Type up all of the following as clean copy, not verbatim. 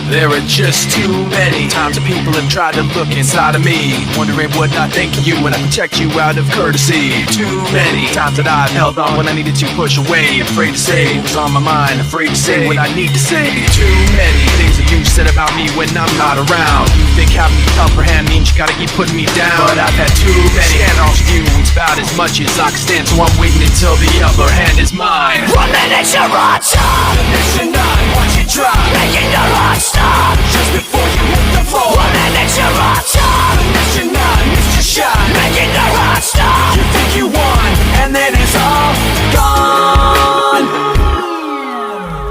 There are just too many times that people have tried to look inside of me, wondering what I think of you when I protect you out of courtesy. Too many times that I've held on when I needed to push away, afraid to say what was on my mind, afraid to say what I need to say. Too many things that you said about me when I'm not around. You think having the upper hand means you gotta keep putting me down, but I've had too many standoffs with you. It's about as much as I can stand, so I'm waiting until the upper hand is mine. 1 minute you're on top, next you're not, watch it drop, making the rock stop just before you hit the floor. 1 minute you're on top, next you're not, missed your shot, making the rock stop. you think you won, and then it's all gone.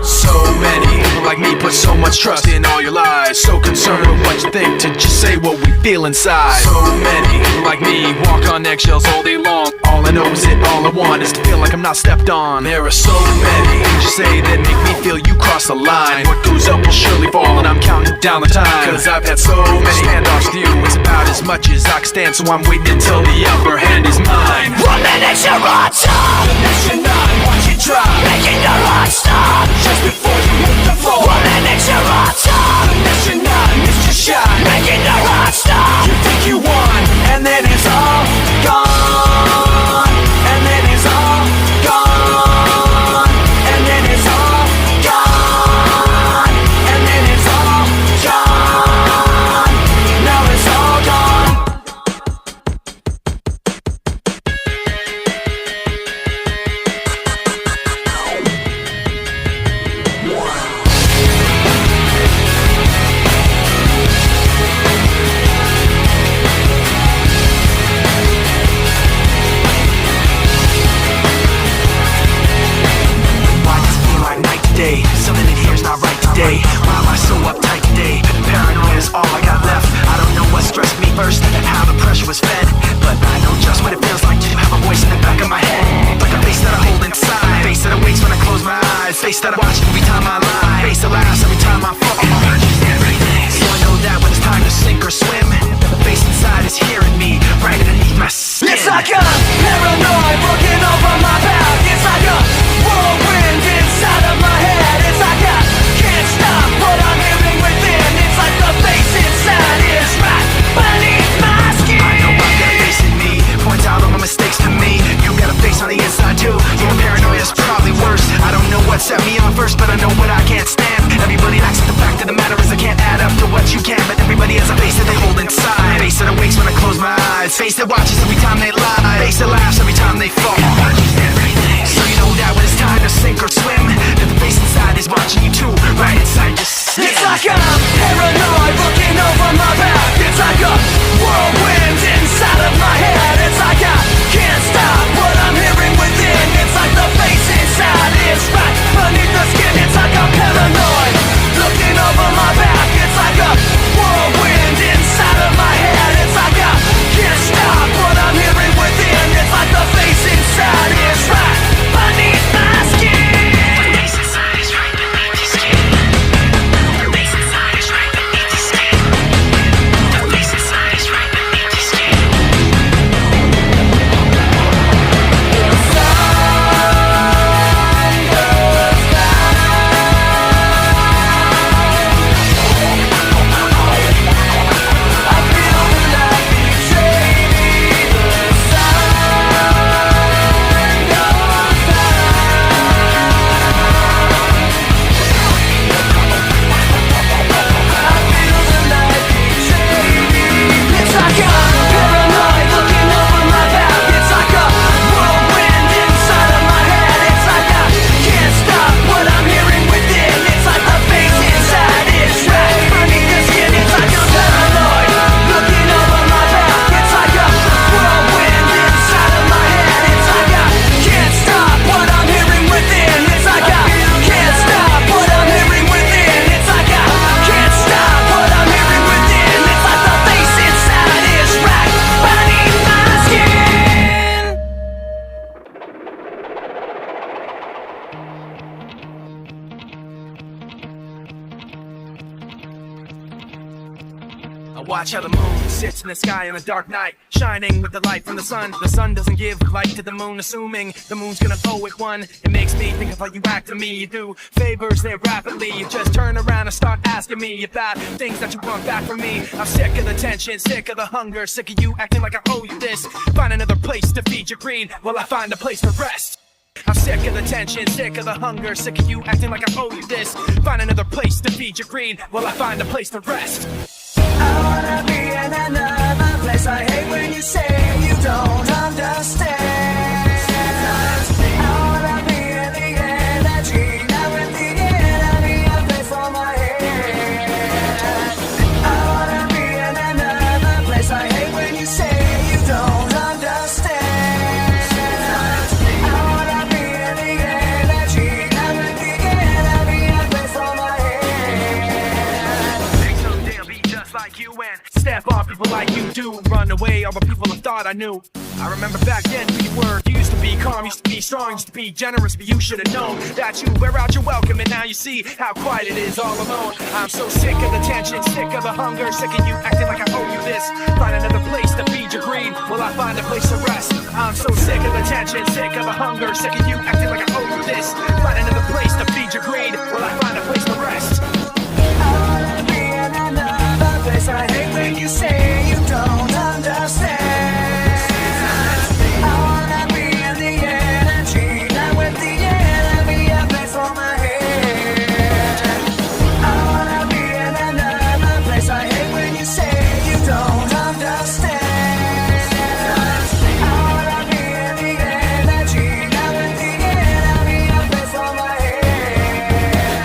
So many people like me put so much trust in all your lies, so concerned with what you think to just say what we feel inside. So many people like me walk on eggshells all day long. All I know is it, all I want is to feel like I'm not stepped on. There are so many things you say that make me feel you cross the line. What goes up will surely fall, and I'm counting down the time, cause I've had so many standoffs with you. It's about as much as I can stand, so I'm waiting until the upper hand is mine. 1 minute you're on top, next you're not, watch it drop, making the rock stop just before you hit the floor. 1 minute you're on top, next you're not, missed your shot, making the rock stop. you think you won, and then it's all gone. And then it's all gone. And then it's all gone. And then it's all gone. Now it's all gone. Something in here's not right today. Why am I so uptight today? Paranoia is all I got left. I don't know what stressed me first, how the pressure was fed, but I know just what it feels like to have a voice in the back of my head, like a face that I hold inside, face that awakes when I close my eyes, face that I watch every time I lie, face that laughs every time I fall. So I know that when it's time to sink or swim, the face inside is hearing me right underneath my skin. It's like a paranoid looking over my back. It's like a whirlwind inside of my head. It's like I can't stop what I'm hearing within. It's like the face inside is right beneath my skin. I know I've got a face in me, points out all my mistakes to me. You got a face on the inside too. Your paranoia is probably worse. I don't know what set me on first, but I know what I can't stand. Everybody acts like the fact of the matter is I can't add up to what you can, but everybody has a face that they hold inside, face that awakes when I close my eyes, face that watches every time they lie, face that laughs every time they fall. So you know that when it's time to sink or swim, that the face I watch how the moon sits in the sky on a dark night, shining with the light from the sun. The sun doesn't give light to the moon, assuming the moon's gonna go with one. It makes me think of how you act to me. You do favors there rapidly. You just turn around and start asking me about things that you want back from me. I'm sick of the tension, sick of the hunger, sick of you acting like I owe you this. Find another place to feed your greed while I find a place to rest. I'm sick of the tension, sick of the hunger, sick of you acting like I owe you this. Find another place to feed your greed while I find a place to rest. I wanna be in another place. I hate when you say you don't understand. I wanna be in the energy, not with the enemy. I play for my head. I wanna be in another place. I hate when you say you don't understand. I wanna be in the energy, not with the enemy. I play for my head. They someday I'll be just like you and step on people like you do. Run away all the people I thought I knew. I remember back then who you were. You used to be calm, used to be strong, used to be generous, but you should have known that you wear out your welcome, and now you see how quiet it is all alone. I'm so sick of the tension, sick of the hunger, sick of you acting like I owe you this. Find another place to feed your greed while I find a place to rest. I'm so sick of the tension, sick of the hunger, sick of you acting like I owe you this. Find another place to feed your greed while I find a place to rest. I wanna be in another place. I hate when you say you don't understand. I wanna be in the energy, not with the enemy. I play for my head. I wanna be in another place. I hate when you say you don't understand. I wanna be in the energy, not with the enemy. I play for my head.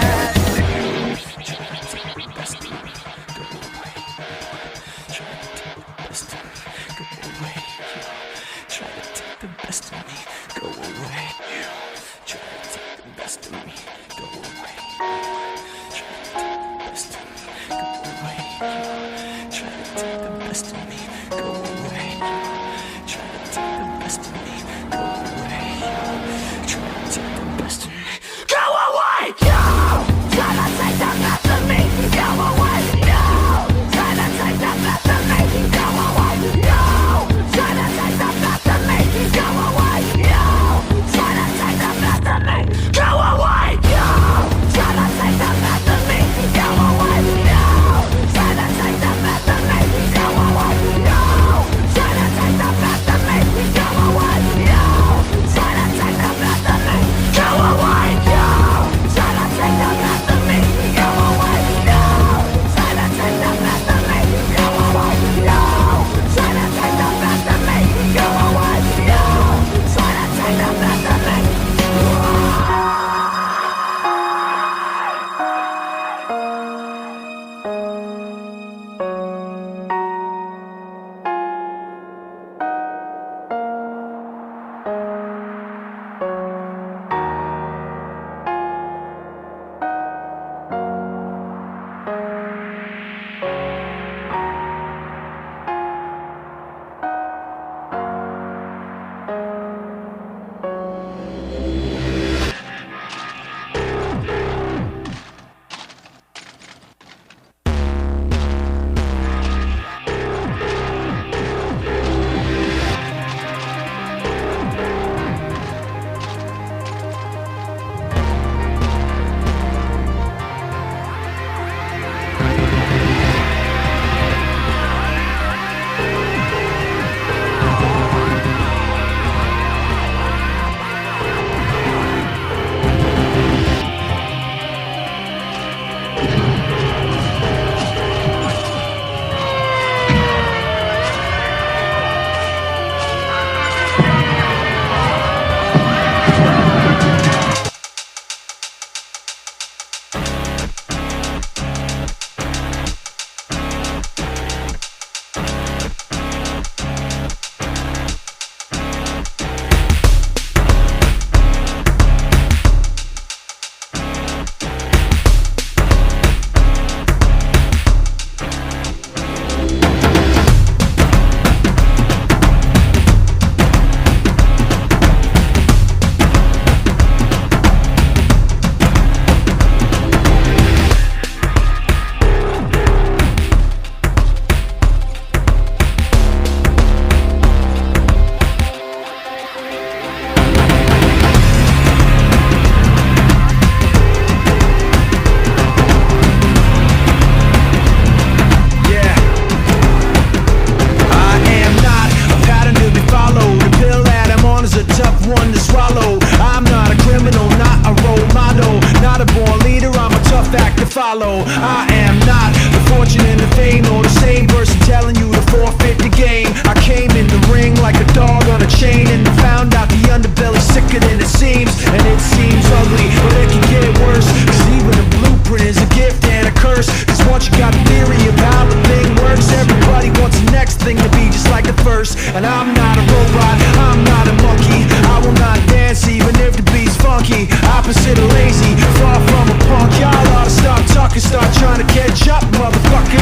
follow. I am not the fortune and the fame, or the same person telling you to forfeit the game. I came in the ring like a dog on a chain, and found out the underbelly's sicker than it seems. And it seems ugly, but it can get worse, cause even a blueprint is a gift and a curse. Cause once you got a theory of how the thing works, everybody wants the next thing to be just like the first. And I'm not a robot, I'm not a monkey. I will not dance even if the beat's funky. Opposite of lazy, far from a punk. Y'all ought to stop talking, start trying to catch up, motherfucker.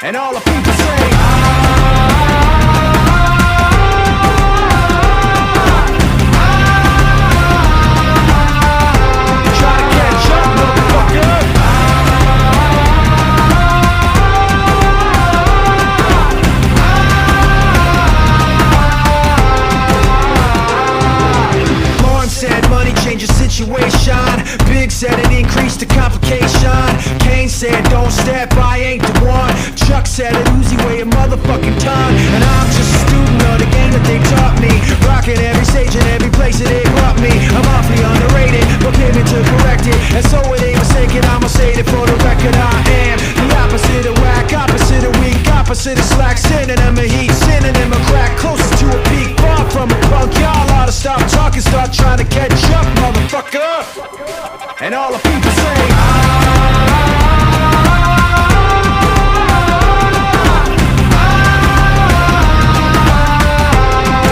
And all the people say, try to catch up, motherfucker. Said money changes situation. Big said it increased the complication. Kane said don't step, I ain't the one. Chuck said it Uzi weigh a motherfucking ton. And I'm just a student of the game that they taught me. Rocking every stage and every place that they brought me. I'm awfully underrated, but came in to correct it. And so it ain't mistaken, I'ma say it for the record. I am the opposite of whack, opposite of weak, opposite of slack. Synonym of heat, synonym of crack. Closest to a peak, far from a punk. Y'all ought to stop talking, start trying to catch up, motherfucker. And all the people say,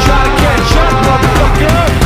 try to catch up, motherfucker.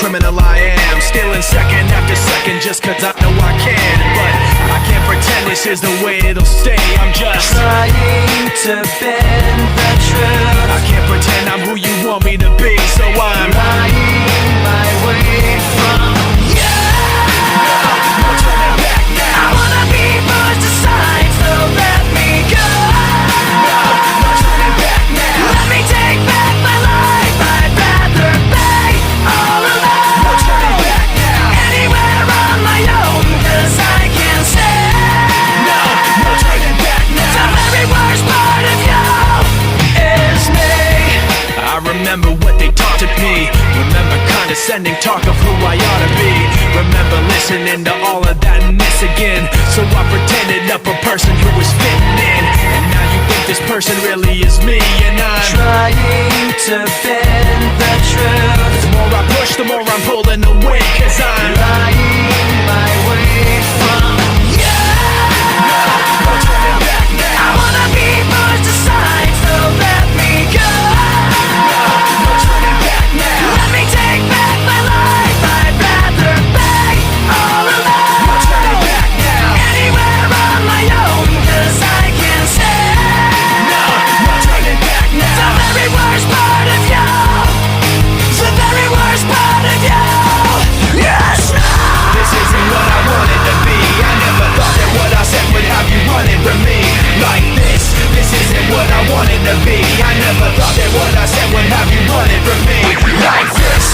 criminal I am, stealing second after second just cause I know I can. But I can't pretend this is the way it'll stay. I'm just trying to bend the truth. I can't pretend I'm who you want me to be, so I'm lying my way from you. No turning back now. I wanna be pushed aside, so let me go. No turning back now. Let me take back my life. remember what they taught to me. Remember condescending talk of who I ought to be. Remember listening to all of that mess again. So I pretended up a person who was fitting in. And now you think this person really is me. And I'm trying to bend the truth. The more I push, the more I'm pulling away. Cause I'm lying my way from you. No turning back now. I wanna be pushed aside, so let me go. No turning back now. Let me take back my life. I'd rather beg all alone. No turning back now. Anywhere on my own, cause I can say No turning back now. the very worst part of you. The very worst part of you. Yes, no. This isn't what I wanted to be. I never thought that what I said would have you running from me. Like this isn't what I wanted to be. I never thought that what I said would have you running from me. Like this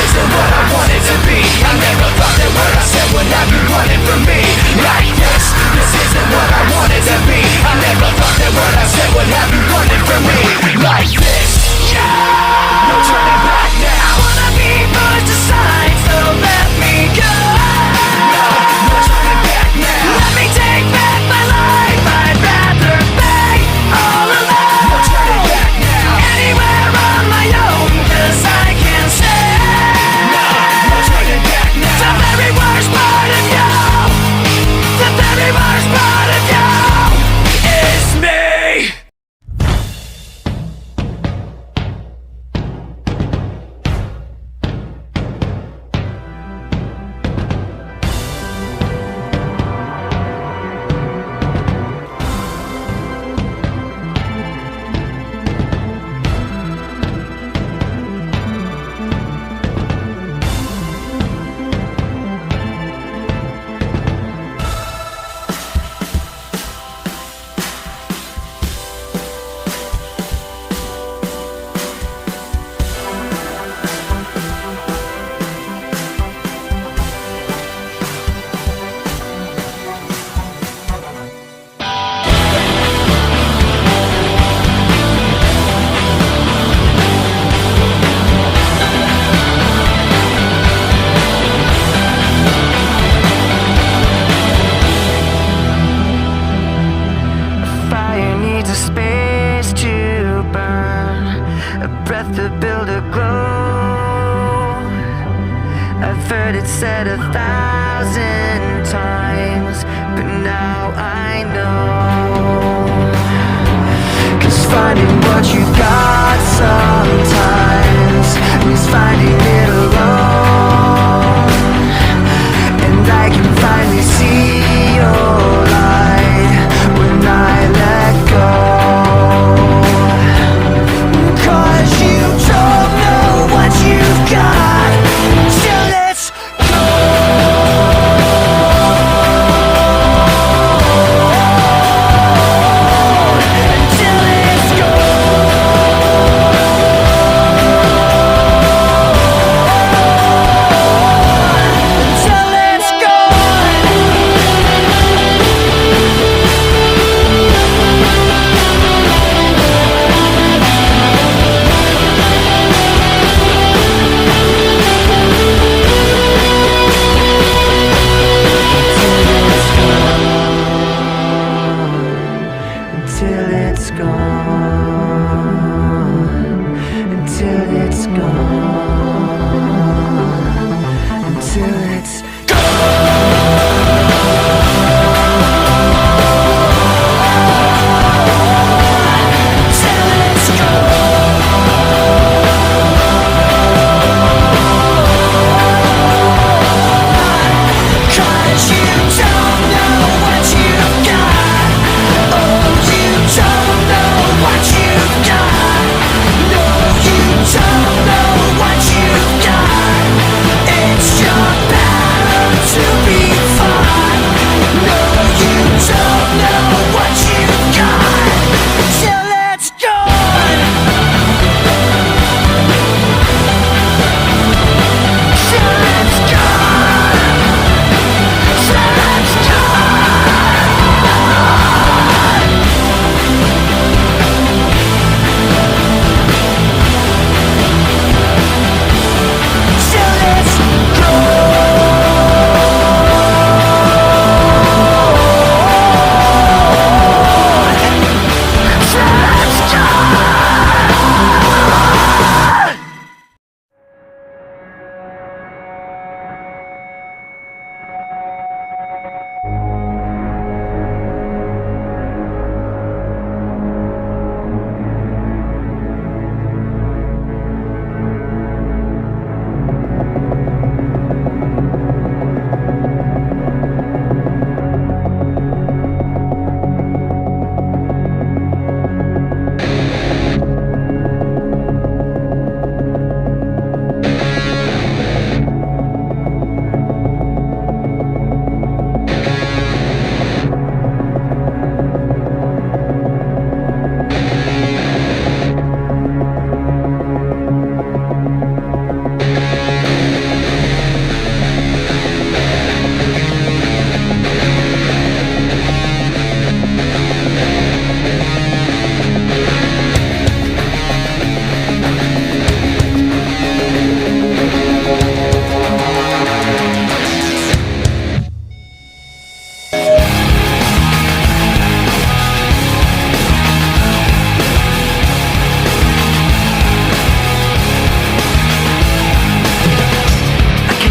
isn't what I wanted to be. I never thought that what I said would have you running from me. Like this isn't what I wanted to be. I never thought that what I said would have you running from me. Like this, no turning back now. I wanna be pushed aside, so let me go. No turning back now. Let me take back my life. I'd rather beg all alone. No turning back now. Anywhere on my own, cause I can say No turning back now. the very worst part of you. The very worst part of you is me. Fire needs a space to burn, a breath to build a glow. I've heard it said 1,000 times, but now I know. 'Cause finding what you got sometimes means finding it alone. And I can finally see your light when I let go. 'Cause you don't know what you've got till it's gone. Until it's gone.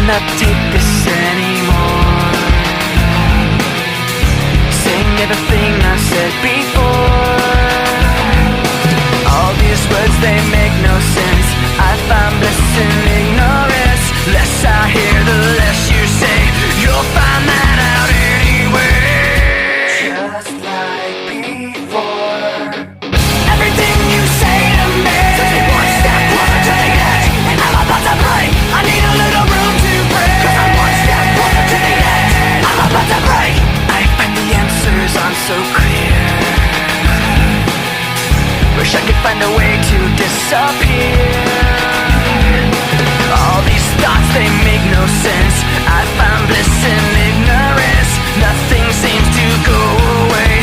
cannot take this anymore. Saying everything I said before. All these words, they make no sense. I find bliss in ignorance. Less I hear, the less you say. You'll find that out anyway. Just like before. Everything you say to me takes me one step closer to the edge, and I'm about to break. I need a little room to breathe, 'cause I'm one step closer to the edge. I'm about to break. I find the answers aren't so clear. Wish I could find a way to disappear. All these thoughts, they make no sense. I find bliss in ignorance. Nothing seems to go away.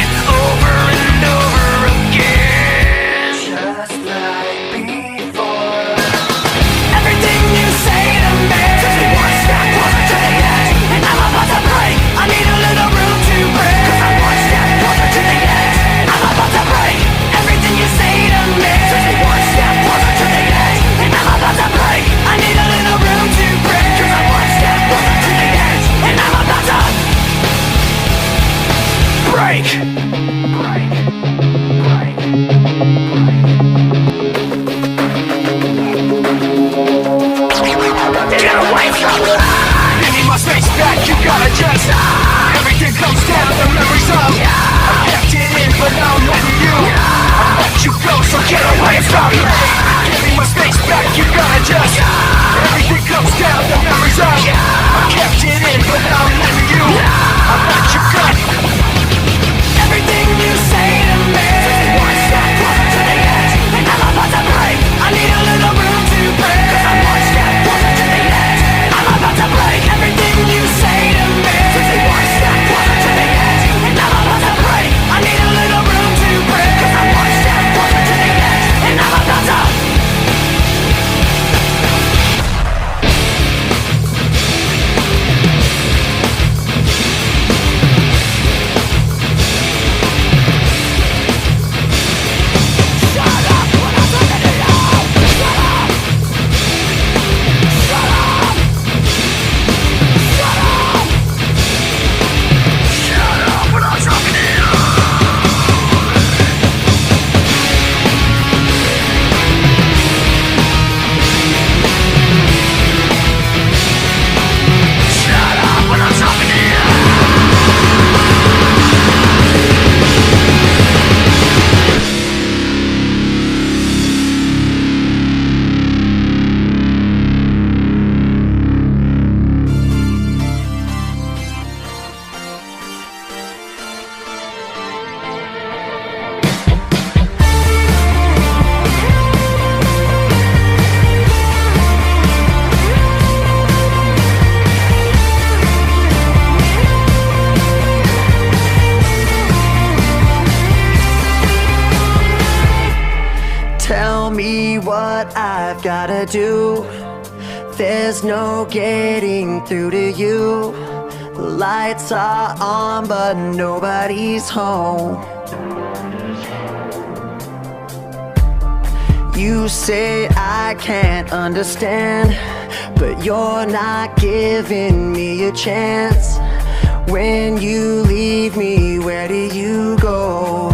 Over and over again. Just like before. Everything you say to me takes me one step closer to the edge, and I'm about to break. I need a little room to breathe, 'cause I'm one step closer to the edge. I'm about to break. Everything you say to me takes me one step closer to the edge, and I'm about to break. I need a little room to breathe, 'cause I'm one step closer to the edge, and I'm about to break. Get away from me! Give me my space back, you gotta just everything comes down to memories of I kept it in, but now I'm letting you I let you go, so get away from me. Give me my space back, you gotta just everything comes down to memories of I kept it in, but now I'm letting you I let you go. Everything you say to me takes me one step closer to the edge, and I'm about to break. I need a little room to breathe, 'cause I'm one step closer to the edge. I'm about to break. Everything you say to me takes me one step closer to the edge, and I'm about to break. I need a little room to breathe, 'cause I'm one step closer to the edge, and I'm about to what I've gotta do. There's no getting through to you. The lights are on, but nobody's home. You say I can't understand, but you're not giving me a chance. When you leave me, where do you go?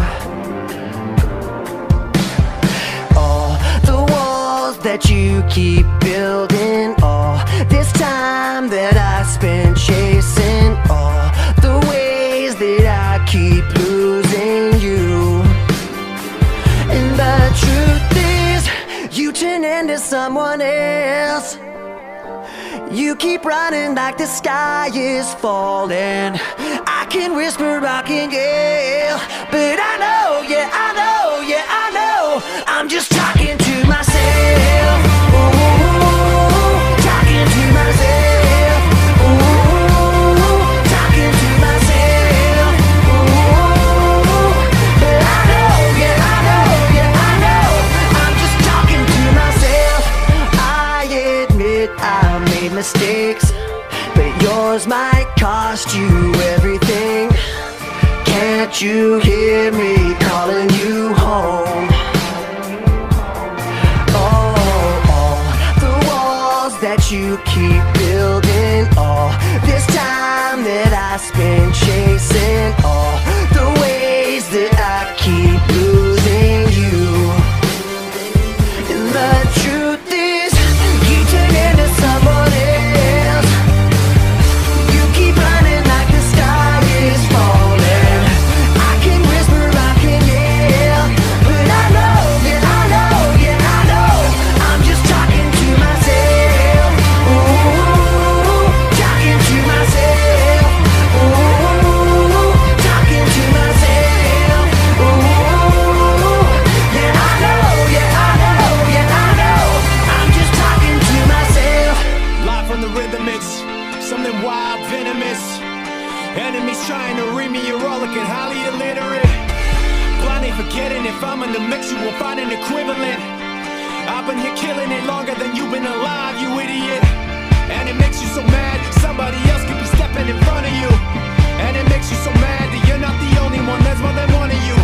All the walls that you keep building, all this time that I spent chasing, all the ways that I keep losing you. And the truth is, you turn into someone else. You keep running like the sky is falling. I can whisper, I can yell, but I know, yeah, I know, yeah, I know. I'm just talking to myself. Ooh, talking to myself. Ooh, talking to myself. Ooh, but I know, yeah, I know, yeah, I know. I'm just talking to myself. I admit I made mistakes, but yours might cost you everything. Can't you hear me calling you home? Oh, all the walls that you keep building, all this time that I spend chasing all the ways that I keep losing you. And the truth is, you turn into someone else. You keep running like the sky is falling. I can whisper, I can yell, but I know, yeah, I know, yeah, I know, I'm just talking to myself. Ooh, talking to myself. Ooh, talking to myself. Ooh, yeah, I know, yeah, I know, yeah, I know, I'm just talking to myself. Live from the rhythm, it's something wild, venomous. Enemies trying to read me, you're all looking highly illiterate. Blindly forgetting if I'm in the mix, you will find an equivalent. I've been here killing it longer than you've been alive, you idiot. And it makes you so mad, somebody else could be stepping in front of you. And it makes you so mad that you're not the only one, there's more than one of you.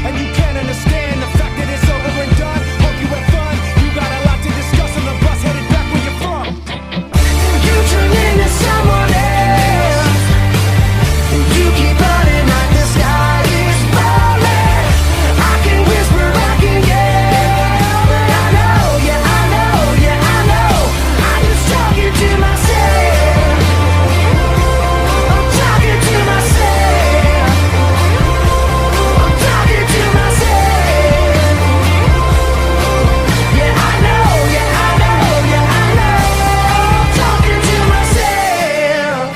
And you can't understand the fact that it's over and done. Hope you had fun, you got a lot to discuss on the bus headed back where you're from. You turn into someone else. You keep running like the sky is falling. I can whisper, I can yell, but I know, yeah, I know, yeah, I know, I'm just talking to myself. I'm talking to myself. I'm talking to myself. Yeah, I know, yeah, I know, yeah, I know, I'm talking to myself.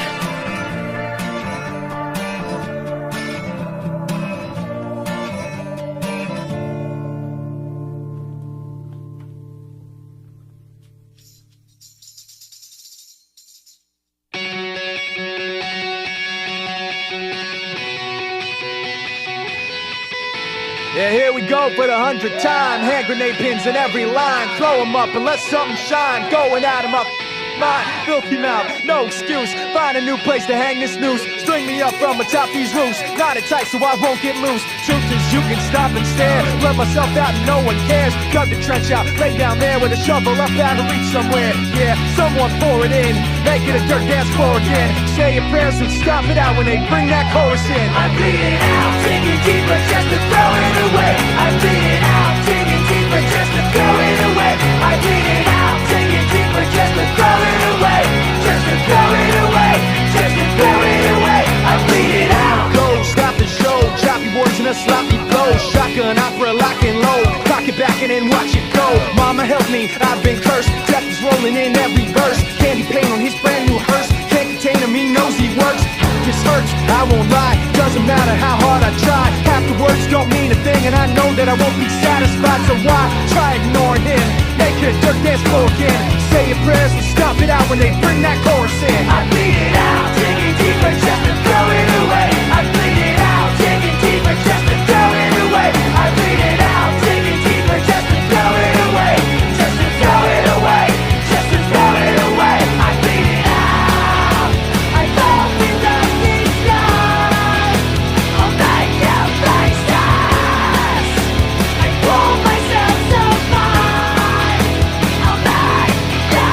Yeah, here we go for the 100th time. Hand grenade pins in every line. Throw 'em up and let something shine. Going at 'em up. Mine, filthy mouth, no excuse. Find a new place to hang this noose. String me up from atop these roofs. Knot it tight so I won't get loose. Truth is you can stop and stare. Let myself out and no one cares. Dug the trench out, lay down there with a shovel up out of reach somewhere. Yeah, someone pour it in. Make it a dirt dance floor again. Say your prayers and stop it out when they bring that chorus in. I bleed it out, digging deeper just to throw it away. I bleed it out, digging deeper just to throw it away. I bleed it out, digging deeper just to throw it away. Just to throw it away, just to throw it away. I bleed it out. Go, stop the show. Choppy words in a sloppy flow. Shotgun opera lock and low. Cock it back and then watch it go. Mama help me, I've been cursed. Death is rolling in every verse. Candy paint on his brand new hearse. Can't contain him, he knows he works. This hurts, I won't lie. Doesn't matter how hard I try. Half the words don't mean a thing, and I know that I won't be satisfied. So why try ignoring him? Make it a dirt dance floor again. Say your prayers and stop it out when they bring that chorus in. I bleed it out, digging deeper just to throw it away. I bleed it out, digging deeper just to throw it away. I bleed it out, digging deeper just to throw it away. Just to throw it away, just to throw it away. I bleed it out. I fall in the deep sky. I'll make you faceless. I pull myself so fine. I'll make you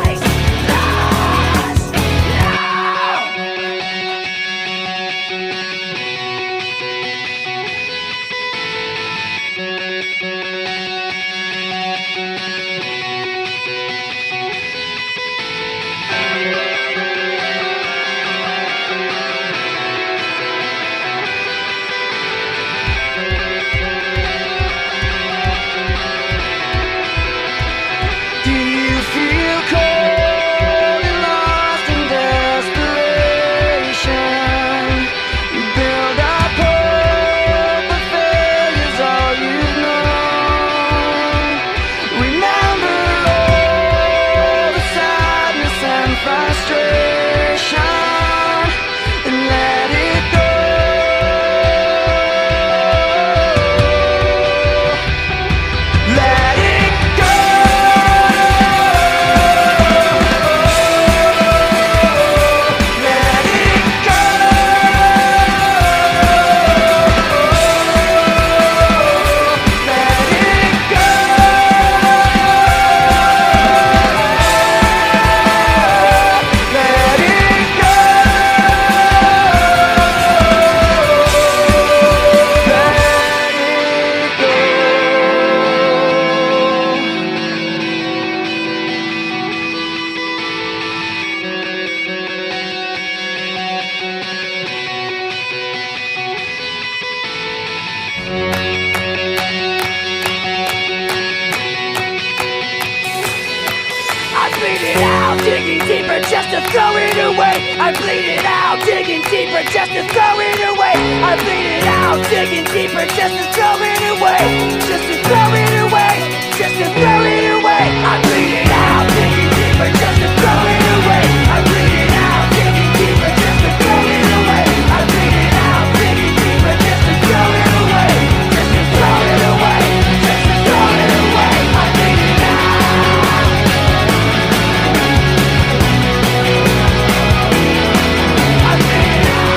faceless. bleed it out, digging deeper just to throw it away. I bleed it out, digging deeper just to throw it away. I bleed it out, digging deeper just to throw it away. Just to throw it away, just to throw it away. I bleed it out, digging deeper just to throw it away. I bleed it out, digging deeper just to throw it away. I bleed it out, digging deeper just to throw it away. Just to throw it away, just to throw it away. I bleed it out. I bleed it out.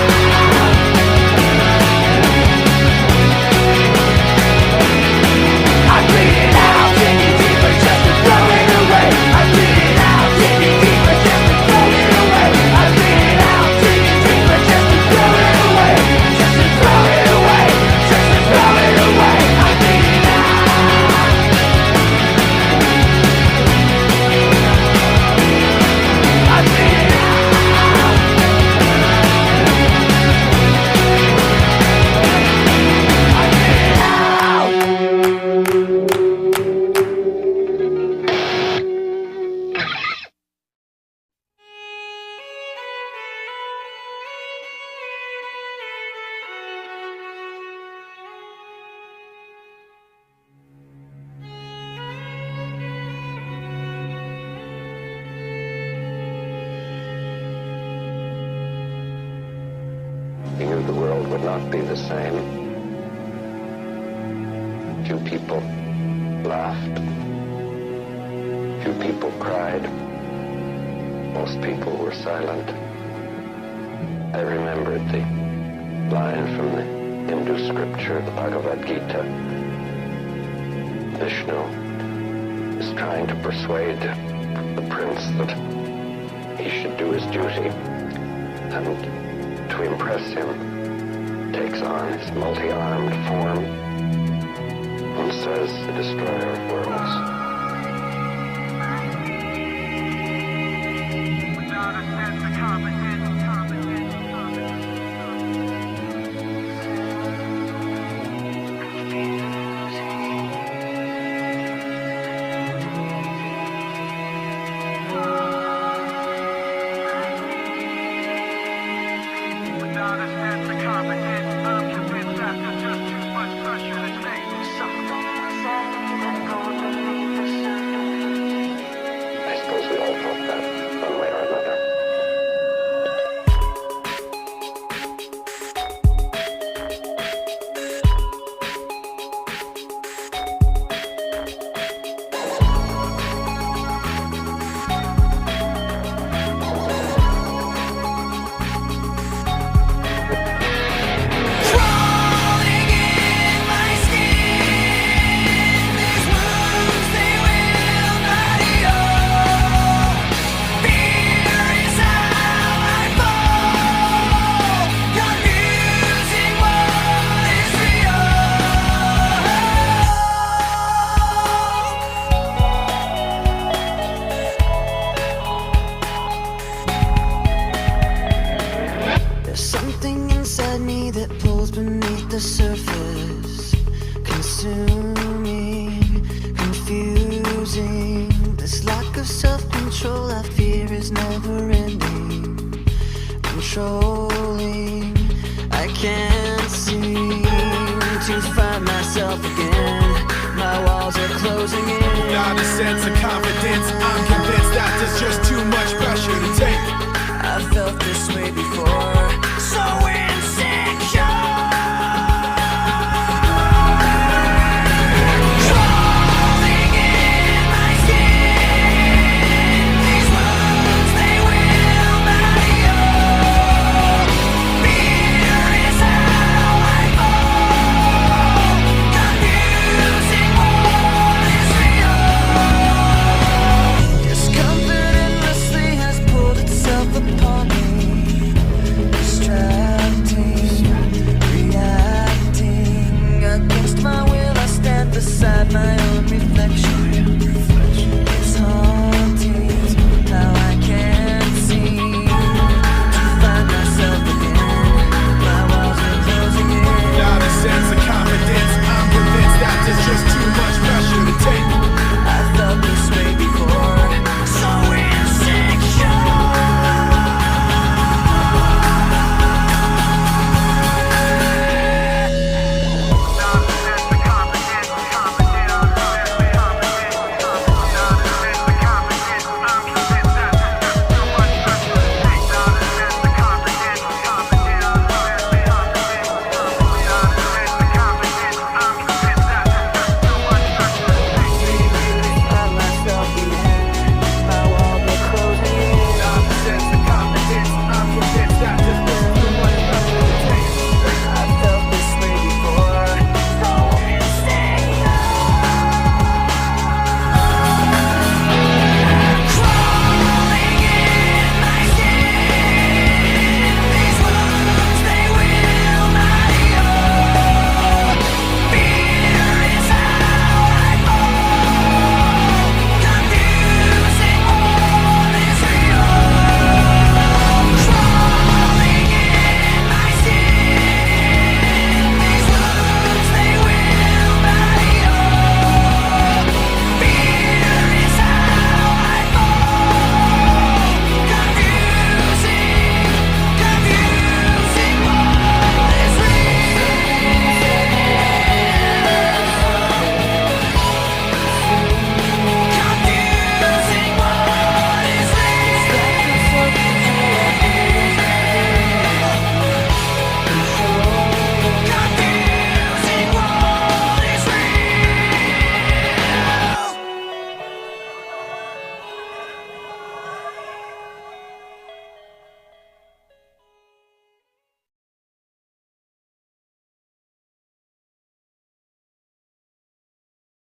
I bleed it out, digging deeper just to throw it away. I bleed it out, digging deeper just to throw it away. I bleed it out, digging deeper just to throw it away. Just to throw it away, just to throw it away. I bleed it out. I bleed it out. I bleed it out. He knew the world would not be the same. Few people laughed. Few people cried. Most people were silent. I remembered the line from the Hindu scripture, the Bhagavad Gita. Vishnu is trying to persuade the prince that he should do his duty, and to impress him, takes on his multi-armed form and says, the destroyer of worlds. Without a sense of competence. Without a sense of competence, I'm convinced after just too much pressure to take. I suppose we all felt that, one way or another. Crawling in my skin, these wounds they will not heal. Fear is how I fall, confusing what is real. There's something inside me that pulls beneath the surface, consuming, confusing. This lack of self-control I fear is never ending, controlling. I can't seem to find myself again. My walls are closing in. Without a sense of confidence, I'm convinced that there's just too much pressure to take. I've felt this way before, so insecure.